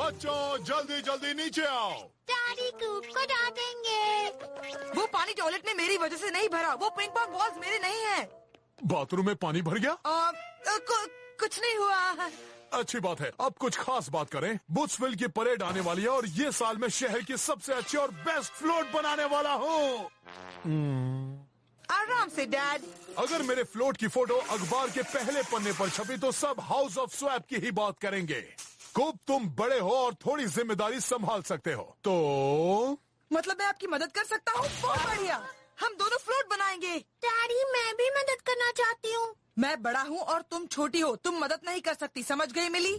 बच्चों जल्दी जल्दी नीचे आओ। डैडी कूप को डांटेंगे। वो पानी टॉयलेट में मेरी वजह से नहीं भरा। वो पिंक पॉन्ग बॉल्स मेरे नहीं है। बाथरूम में पानी भर गया? कुछ नहीं हुआ। अच्छी बात है। अब कुछ खास बात करें। बुट्सविल की परेड आने वाली है और ये साल मैं शहर की सबसे अच्छी और बेस्ट फ्लोट बनाने वाला हूँ। आराम से डैड। अगर मेरे फ्लोट की फोटो अखबार के पहले पन्ने पर छपी तो सब हाउस ऑफ स्वैप की ही बात करेंगे। कूप, तुम बड़े हो और थोड़ी जिम्मेदारी संभाल सकते हो, तो मतलब मैं आपकी मदद कर सकता हूँ? बहुत बढ़िया, हम दोनों फ्लोट बनाएंगे। डैडी मैं भी मदद करना चाहती हूँ। मैं बड़ा हूँ और तुम छोटी हो, तुम मदद नहीं कर सकती, समझ गई मिली?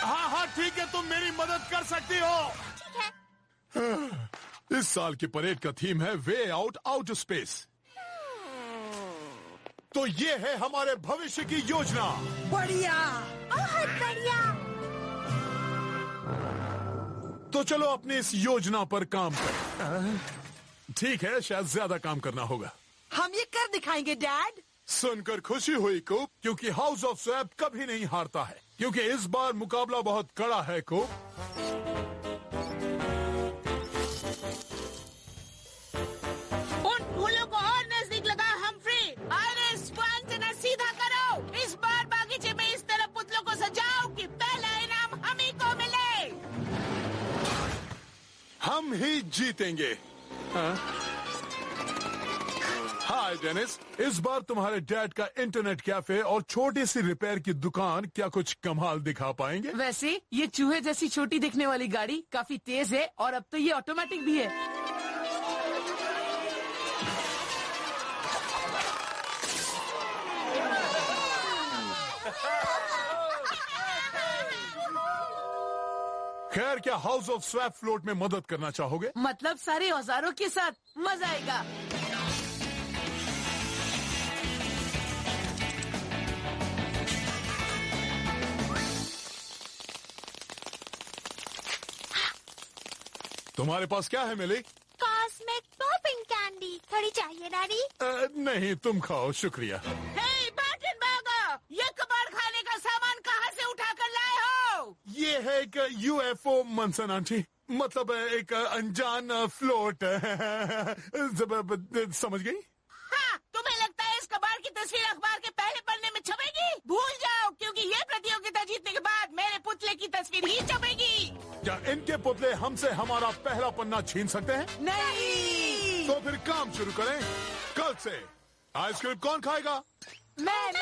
हाँ ठीक है, तुम मेरी मदद कर सकती हो। ठीक है। इस साल की परेड का थीम है वे आउट आउटर स्पेस। तो ये है हमारे भविष्य की योजना। बढ़िया, बहुत बढ़िया। तो चलो अपनी इस योजना पर काम करें। ठीक है, शायद ज्यादा काम करना होगा। हम ये कर दिखाएंगे डैड। सुनकर खुशी हुई कूप, क्योंकि हाउस ऑफ स्वैप कभी नहीं हारता है, क्योंकि इस बार मुकाबला बहुत कड़ा है कूप। उन फूलों को और नजदीक लगा हम्फ्री। आइरिस, क्वांटना सीधा करो। इस बार बागीचे में इस तरह पुतलों को सजाओ कि पहला इनाम हम ही को मिले। हम ही जीतेंगे। हाय डेनिस, इस बार तुम्हारे डैड का इंटरनेट कैफे और छोटी सी रिपेयर की दुकान क्या कुछ कमाल दिखा पाएंगे? वैसे ये चूहे जैसी छोटी दिखने वाली गाड़ी काफी तेज है और अब तो ये ऑटोमेटिक भी है। खैर, क्या हाउस ऑफ स्वैप फ्लोट में मदद करना चाहोगे? मतलब सारे औजारों के साथ मजा आएगा। तुम्हारे पास क्या है मिली? Cosmic popping candy. थोड़ी चाहिए डैडी? नहीं, तुम खाओ, शुक्रिया। हे बैटनबर्गर, ये कबाड़ खाने का सामान कहाँ से उठा कर लाए हो? ये है एक यूएफओ मंसन आंटी, मतलब एक अनजान फ्लोट। समझ गई? हाँ, तुम्हें लगता है इस कबाड़ की तस्वीर अखबार के पहले पन्ने में छपेगी? भूल जाओ, क्योंकि ये प्रतियोगिता जीतने के बाद मेरे पुतले की तस्वीर ही छपेगी। क्या इनके पुतले हमसे हमारा पहला पन्ना छीन सकते हैं? नहीं। तो फिर काम शुरू करें। कल से आइसक्रीम कौन खाएगा? मैं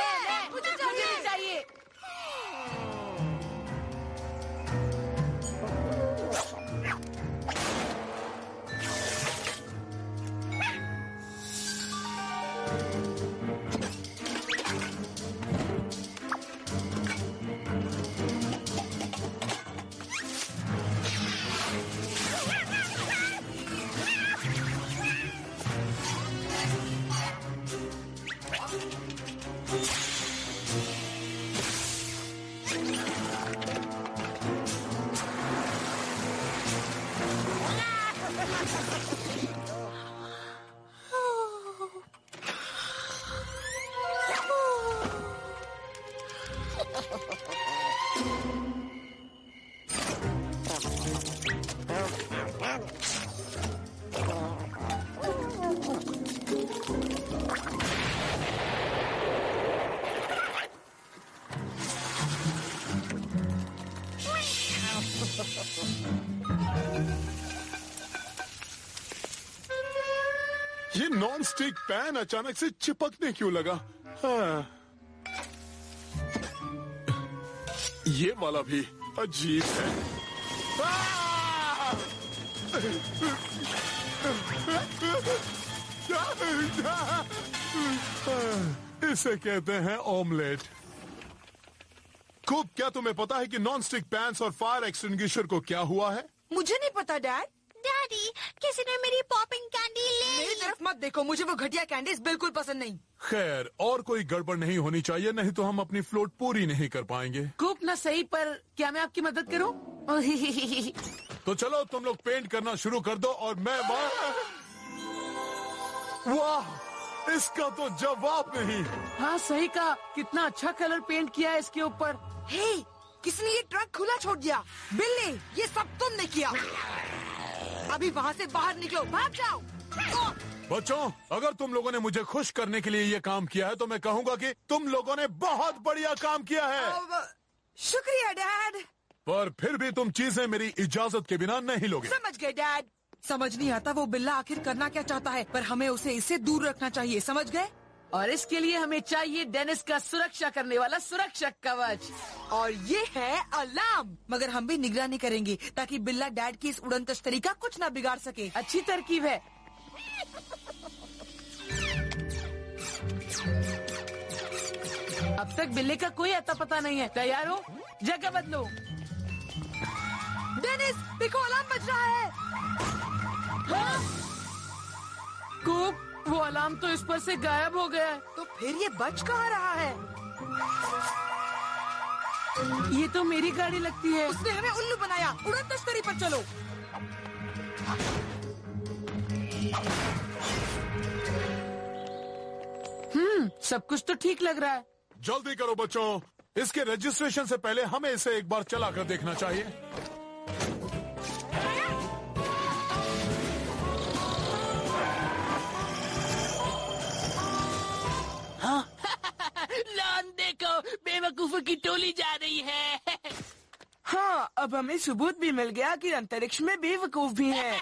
मुझे चाहिए। ये नॉन स्टिक पैन अचानक से चिपकने क्यों लगा? ये वाला भी अजीब है। इसे कहते हैं ऑमलेट। कूप, क्या तुम्हें पता है कि नॉन स्टिक पैन्स और फायर एक्सटिंग्विशर को क्या हुआ है? मुझे नहीं पता डैड। डैडी, किसी ने मेरी पॉपिंग कैंडी ले मेरी ली। तरफ मत देखो, मुझे वो घटिया कैंडीज बिल्कुल पसंद नहीं। खैर, और कोई गड़बड़ नहीं होनी चाहिए, नहीं तो हम अपनी फ्लोट पूरी नहीं कर पाएंगे। कूप ना सही, पर क्या मैं आपकी मदद करूं? तो चलो तुम लोग पेंट करना शुरू कर दो और मैं वाह, इसका तो जवाब नहीं। हाँ सही कहा, कितना अच्छा कलर पेंट किया है इसके ऊपर। हे, किसने ये ट्रक खुला छोड़ दिया? बिल्ली, ये सब तुमने किया। अभी वहाँ से बाहर निकलो, भाग जाओ। बच्चों, अगर तुम लोगों ने मुझे खुश करने के लिए ये काम किया है तो मैं कहूँगा कि तुम लोगों ने बहुत बढ़िया काम किया है। शुक्रिया डैड। पर फिर भी तुम चीजें मेरी इजाजत के बिना नहीं लोगे। समझ गए डैड। समझ नहीं आता वो बिल्ला आखिर करना क्या चाहता है, पर हमें उसे इससे दूर रखना चाहिए, समझ गए? और इसके लिए हमें चाहिए डेनिस का सुरक्षा करने वाला सुरक्षा कवच। और ये है अलार्म। मगर हम भी निगरानी करेंगे ताकि बिल्ला डैड की इस उड़न तश्तरी का कुछ न बिगाड़ सके। अच्छी तरकीब है। अब तक बिल्ले का कोई अता पता नहीं है। तैयार हो? जगह बदलो। डेनिस, देखो अलार्म बज रहा है। हाँ? कोक, वो अलार्म तो इस पर से गायब हो गया है। तो फिर ये बज कहाँ रहा है? ये तो मेरी गाड़ी लगती है। उसने हमें उल्लू बनाया। उड़न तश्तरी पर चलो। सब कुछ तो ठीक लग रहा है। जल्दी करो बच्चों, इसके रजिस्ट्रेशन से पहले हमें इसे एक बार चला कर देखना चाहिए। लॉन देखो, बेवकूफों की टोली जा रही है। हाँ, अब हमें सबूत भी मिल गया कि अंतरिक्ष में बेवकूफ भी हैं।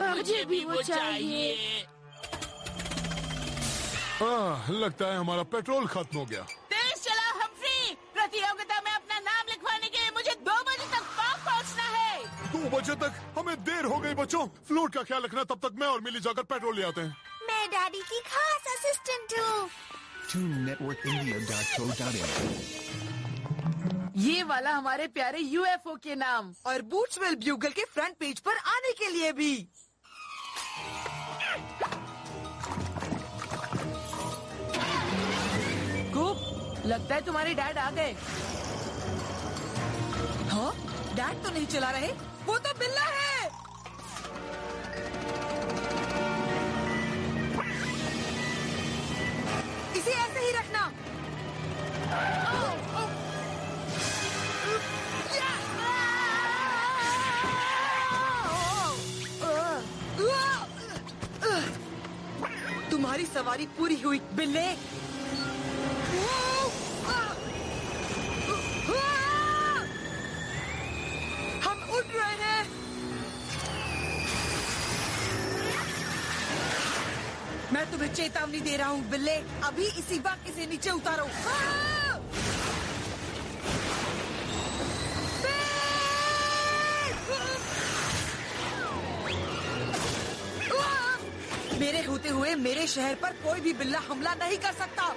मुझे भी वो चाहिए। लगता है हमारा पेट्रोल खत्म हो गया। तेज चलाओ हम्फ्री। प्रतियोगिता में अपना नाम लिखवाने के लिए मुझे 2 बजे तक पार्क पहुंचना है। 2 बजे तक? हमें देर हो गई बच्चों। फ्लोट का ख्याल रखना, तब तक मैं और मिली जाकर पेट्रोल ले आते हैं। मैं डैडी की खास असिस्टेंट हूँ। TuneNetworkIndia.co.in ये वाला हमारे प्यारे यूएफओ के नाम। और बूट्सवेल ब्यूगल के फ्रंट पेज पर आने के लिए भी। कोक, लगता है तुम्हारे डैड आ गए। हाँ? डैड तो नहीं चला रहे, वो तो बिल्ला है। इसे ऐसे ही रखना। तुम्हारी सवारी पूरी हुई बिल्ले। हम उड़ रहे हैं। मैं तुम्हें चेतावनी दे रहा हूँ बिल्ले, अभी इसी वक्त इसे नीचे उतारो। मेरे होते हुए मेरे शहर पर कोई भी बिल्ला हमला नहीं कर सकता।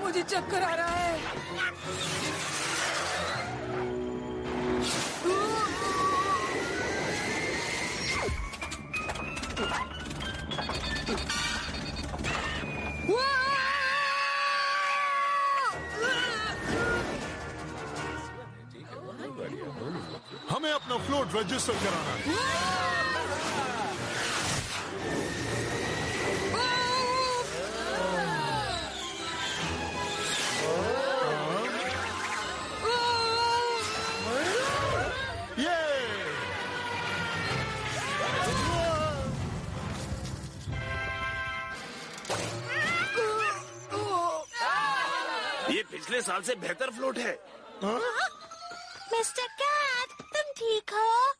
मुझे चक्कर आ रहा है। हमें अपना फ्लोट रजिस्टर कराना है। ये पिछले साल से बेहतर फ्लोट है। मिस्टर कैट, तुम ठीक हो?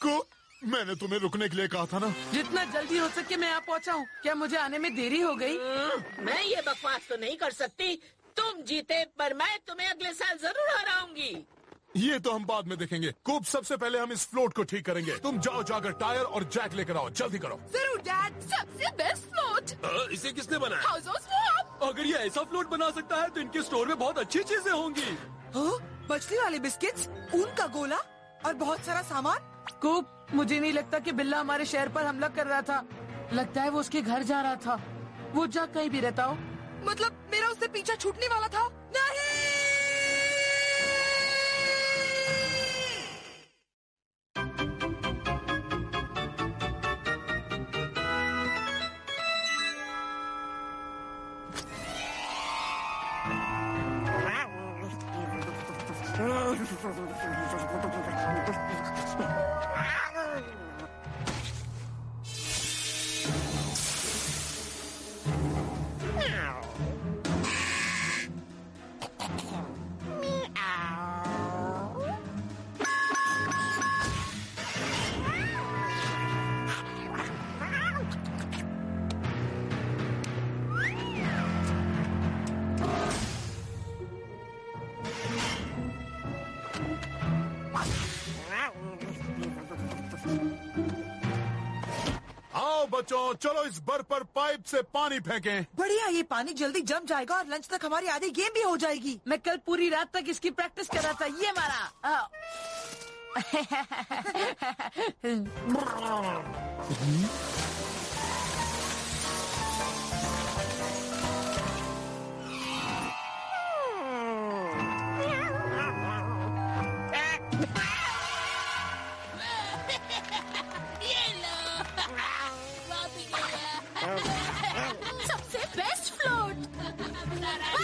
को मैंने तुम्हें रुकने के लिए कहा था ना। जितना जल्दी हो सके मैं यहाँ पहुँचा हूँ। क्या मुझे आने में देरी हो गई? मैं ये बकवास तो नहीं कर सकती। तुम जीते, पर मैं तुम्हें अगले साल जरूर हराऊंगी। ये तो हम बाद में देखेंगे। कूप, सबसे पहले हम इस फ्लोट को ठीक करेंगे। तुम जाओ जाकर टायर और जैक लेकर आओ, जल्दी करो। जरूर डैड। सबसे बेस्ट फ्लोट इसे किसने बनाया? House of swap. अगर ये ऐसा फ्लोट बना सकता है तो इनके स्टोर में बहुत अच्छी चीजें होंगी। मछली वाले बिस्किट्स, ऊन का गोला और बहुत सारा सामान। कूप, मुझे नहीं लगता कि बिल्ला हमारे शहर पर हमला कर रहा था। लगता है वो उसके घर जा रहा था। वो जा कहीं भी रहता हो। मतलब मेरा उससे पीछा छूटने वाला था? नहीं। बच्चों, चलो इस बर्फ पर पाइप से पानी फेंकें। बढ़िया, ये पानी जल्दी जम जाएगा और लंच तक हमारी आधी गेम भी हो जाएगी। मैं कल पूरी रात तक इसकी प्रैक्टिस कर रहा था। ये मारा। सबसे बेस्ट फ्लोट बता रहे।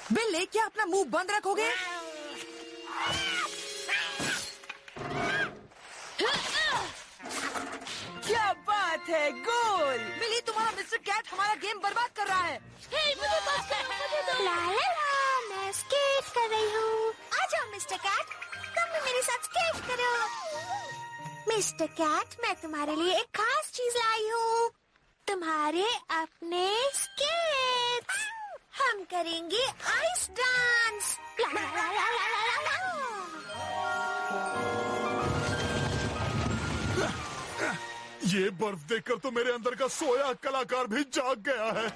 बिल्ले, क्या अपना मुंह बंद रखोगे? क्या बात है, गोल। बिल्ली, तुम्हारा मिस्टर कैट हमारा गेम बर्बाद कर रहा है। मुझे पास करो, मुझे दो। ला ला ला, मैं स्केट कर रही हूँ। आ जाओ मिस्टर कैट, तुम भी मेरे साथ स्केट करो। मिस्टर कैट, मैं तुम्हारे लिए एक खास चीज लाई हूँ। तुम्हारे अपने स्केट्स। हम करेंगे आइस डांस। ला ला ला ला ला ला ला। ये बर्फ देखकर तो मेरे अंदर का सोया कलाकार भी जाग गया है।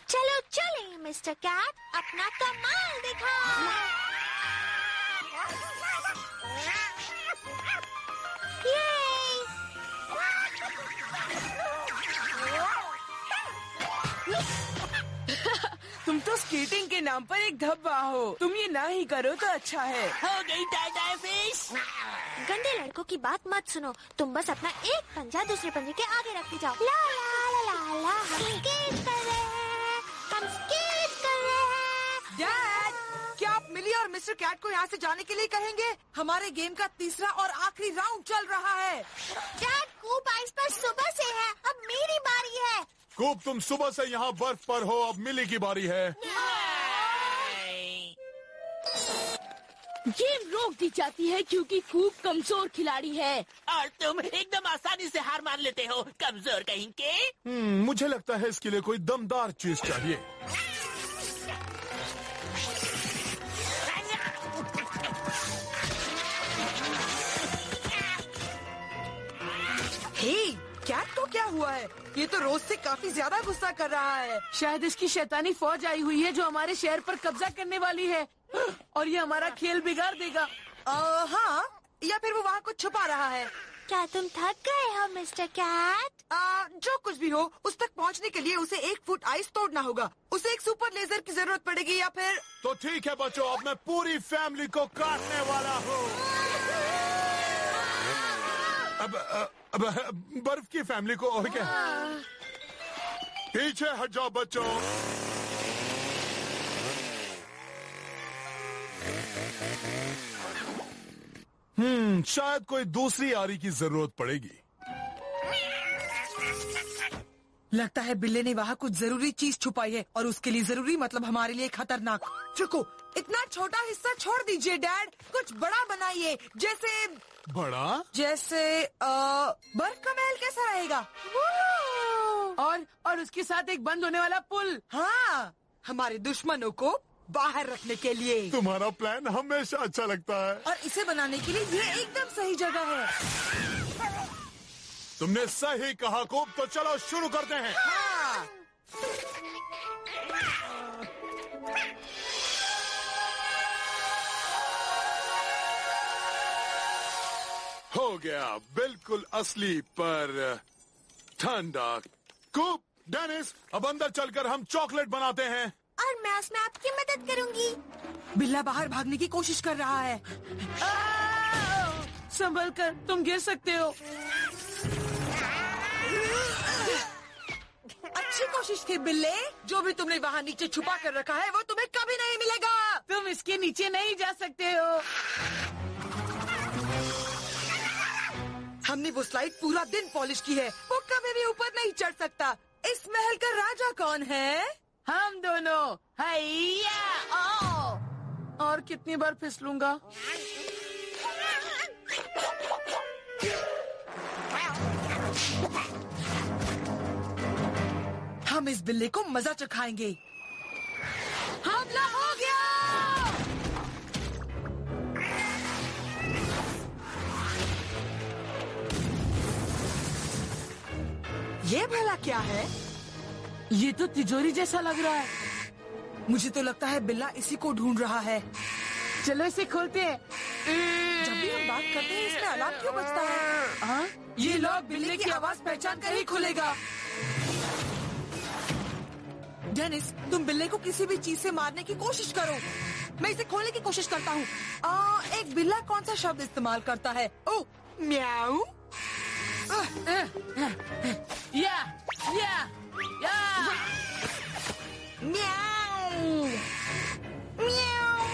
चलो चले मिस्टर कैट, अपना कमाल दिखाओ। तुम तो स्केटिंग के नाम पर एक धब्बा हो। तुम ये ना ही करो तो अच्छा है। हो गई टाटा फिश। गंदे लड़कों की बात मत सुनो। तुम बस अपना एक पंजा दूसरे पंजे के आगे रखते जाओ। ला ला ला ला ला, हम स्केट कर रहे हैं, हम स्केट कर रहे हैं। डैड, क्या आप मिली और मिस्टर कैट को यहाँ से जाने के लिए कहेंगे? हमारे गेम का तीसरा और आखिरी राउंड चल रहा है। डैड, कूप आइस पर सुबह से है, अब मेरी बारी है। कूप, तुम सुबह से यहाँ बर्फ पर हो, अब मिली की बारी है। गेम रोक दी जाती है क्योंकि कूप कमजोर खिलाड़ी है और तुम एकदम आसानी से हार मान लेते हो, कमजोर कहीं के। मुझे लगता है इसके लिए कोई दमदार चीज चाहिए। हे, कैट को क्या हुआ है? ये तो रोज से काफी ज्यादा गुस्सा कर रहा है। शायद इसकी शैतानी फौज आई हुई है जो हमारे शहर पर कब्जा करने वाली है और ये हमारा खेल बिगाड़ देगा। हाँ, या फिर वो वहाँ कुछ छुपा रहा है। क्या तुम थक गए हो मिस्टर कैट? जो कुछ भी हो, उस तक पहुँचने के लिए उसे 1 फुट आइस तोड़ना होगा। उसे एक सुपर लेजर की जरूरत पड़ेगी या फिर। तो ठीक है बच्चों, अब मैं पूरी फैमिली को काटने वाला हूँ। अब बर्फ की फैमिली को और क्या? पीछे हट जाओ बच्चों। शायद कोई दूसरी आरी की जरूरत पड़ेगी। लगता है बिल्ले ने वहाँ कुछ जरूरी चीज छुपाई है, और उसके लिए जरूरी मतलब हमारे लिए खतरनाक। चुको, इतना छोटा हिस्सा छोड़ दीजिए डैड, कुछ बड़ा बनाइए। जैसे बड़ा? जैसे बर्फ का महल कैसा रहेगा? और उसके साथ एक बंद होने वाला पुल। हाँ, हमारे दुश्मनों को बाहर रखने के लिए। तुम्हारा प्लान हमेशा अच्छा लगता है। और इसे बनाने के लिए ये एकदम सही जगह है। तुमने सही कहा कूप, तो चलो शुरू करते हैं। हाँ। हो गया, बिल्कुल असली पर ठंडा। कूप, डेनिस, अब अंदर चलकर हम चॉकलेट बनाते हैं। और मैं उसमें आपकी मदद करूंगी। बिल्ला बाहर भागने की कोशिश कर रहा है। संभल कर, तुम गिर सकते हो। अच्छी कोशिश थी बिल्ले। जो भी तुमने वहाँ नीचे छुपा कर रखा है वो तुम्हें कभी नहीं मिलेगा। तुम इसके नीचे नहीं जा सकते हो। हमने वो स्लाइड पूरा दिन पॉलिश की है, वो कभी भी ऊपर नहीं चढ़ सकता। इस महल का राजा कौन है? हम दोनों। हैया, ओ! और कितनी बार फिसलूंगा? हम इस बिल्ले को मजा चखाएंगे। हमला हो गया। ये भला क्या है? ये तो तिजोरी जैसा लग रहा है। मुझे तो लगता है बिल्ला इसी को ढूंढ रहा है। चलो इसे खोलते हैं। जब भी हम बात करते हैं इसमें अलार्म क्यों बजता है? हाँ? ये लॉक बिल्ले की आवाज पहचान कर ही खुलेगा। डेनिस, तुम बिल्ले को किसी भी चीज से मारने की कोशिश करो। मैं इसे खोलने की कोशिश करता हूँ। एक बिल्ला कौन सा शब्द इस्तेमाल करता है? ओह, म्याऊ। या, या, या। म्याऊ, म्याऊ।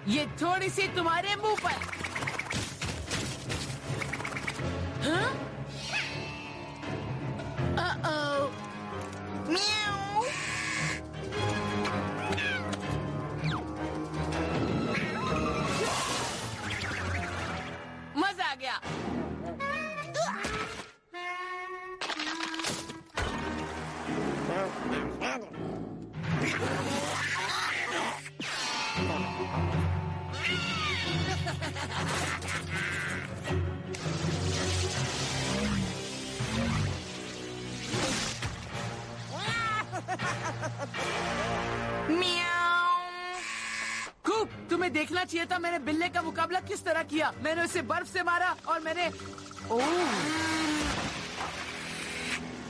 ये थोड़ी सी तुम्हारे मुंह पर। हाँ? म्याऊ। मजा आ गया। कूप, तुम्हें देखना चाहिए था मैंने बिल्ले का मुकाबला किस तरह किया। मैंने उसे बर्फ से मारा और मैंने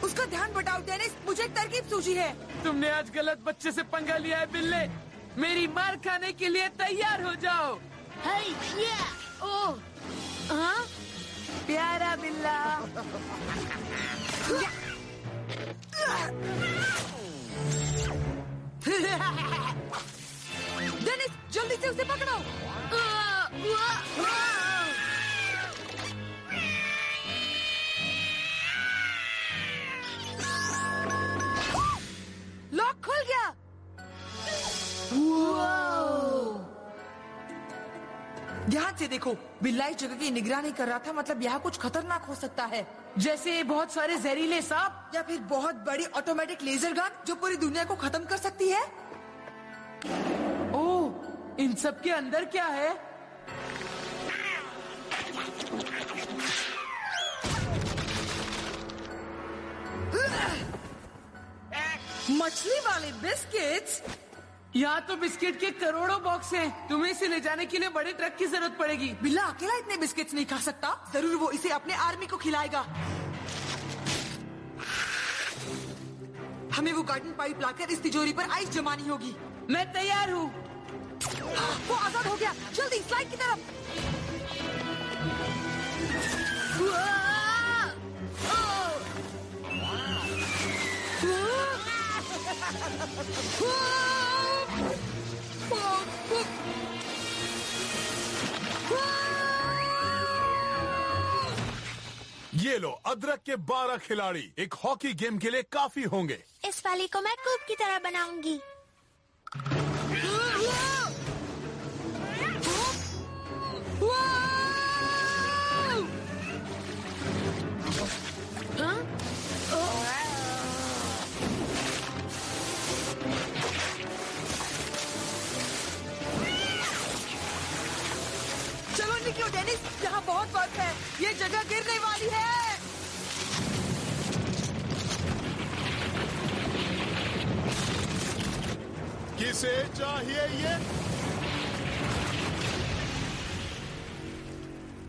उसका ध्यान बटाओ डेनिस, मुझे एक तरकीब सूझी है। तुमने आज गलत बच्चे से पंगा लिया है बिल्ले। मेरी मार खाने के लिए तैयार हो जाओ। हाँ? प्यारा बिल्ला। डेनिस, जल्दी से उसे पकड़ो। लॉक खुल गया। ध्यान से देखो, बिल्ला इस जगह की निगरानी कर रहा था, मतलब यहाँ कुछ खतरनाक हो सकता है। जैसे बहुत सारे जहरीले सांप या फिर बहुत बड़ी ऑटोमेटिक लेजर गन जो पूरी दुनिया को खत्म कर सकती है। ओह, इन सब के अंदर क्या है? मछली वाले बिस्किट्स। यहाँ तो बिस्किट के करोड़ों बॉक्स हैं। तुम्हें इसे ले जाने के लिए बड़े ट्रक की जरूरत पड़ेगी। बिल्ला अकेला इतने बिस्किट्स नहीं खा सकता, जरूर वो इसे अपने आर्मी को खिलाएगा। हमें वो गार्डन पाइप लाकर इस तिजोरी पर आइस जमानी होगी। मैं तैयार हूँ। वो आजाद हो गया, जल्दी स्लाइड की तरफ। ये लो, अदरक के 12 खिलाड़ी एक हॉकी गेम के लिए काफी होंगे। इस वाली को मैं कूप की तरह बनाऊंगी। चलो निकलो डेनिस, यहाँ बहुत बर्फ है, ये जगह गिरने वाली है। किसे चाहिए ये?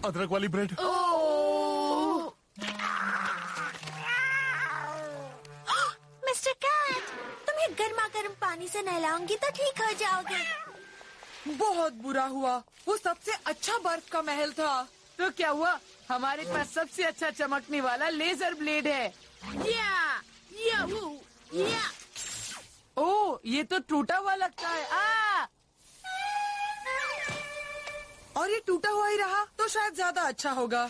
अदरक वाली ब्रेड। मिस्टर कैट, तुम्हें गर्मा गर्म पानी से नहलाऊंगी तो ठीक हो जाओगे। बहुत बुरा हुआ, वो सबसे अच्छा बर्फ का महल था। तो क्या हुआ, हमारे पास सबसे अच्छा चमकने वाला लेजर ब्लेड है। ओह, ये तो टूटा हुआ लगता है। और ये टूटा हुआ ही रहा तो शायद ज्यादा अच्छा होगा।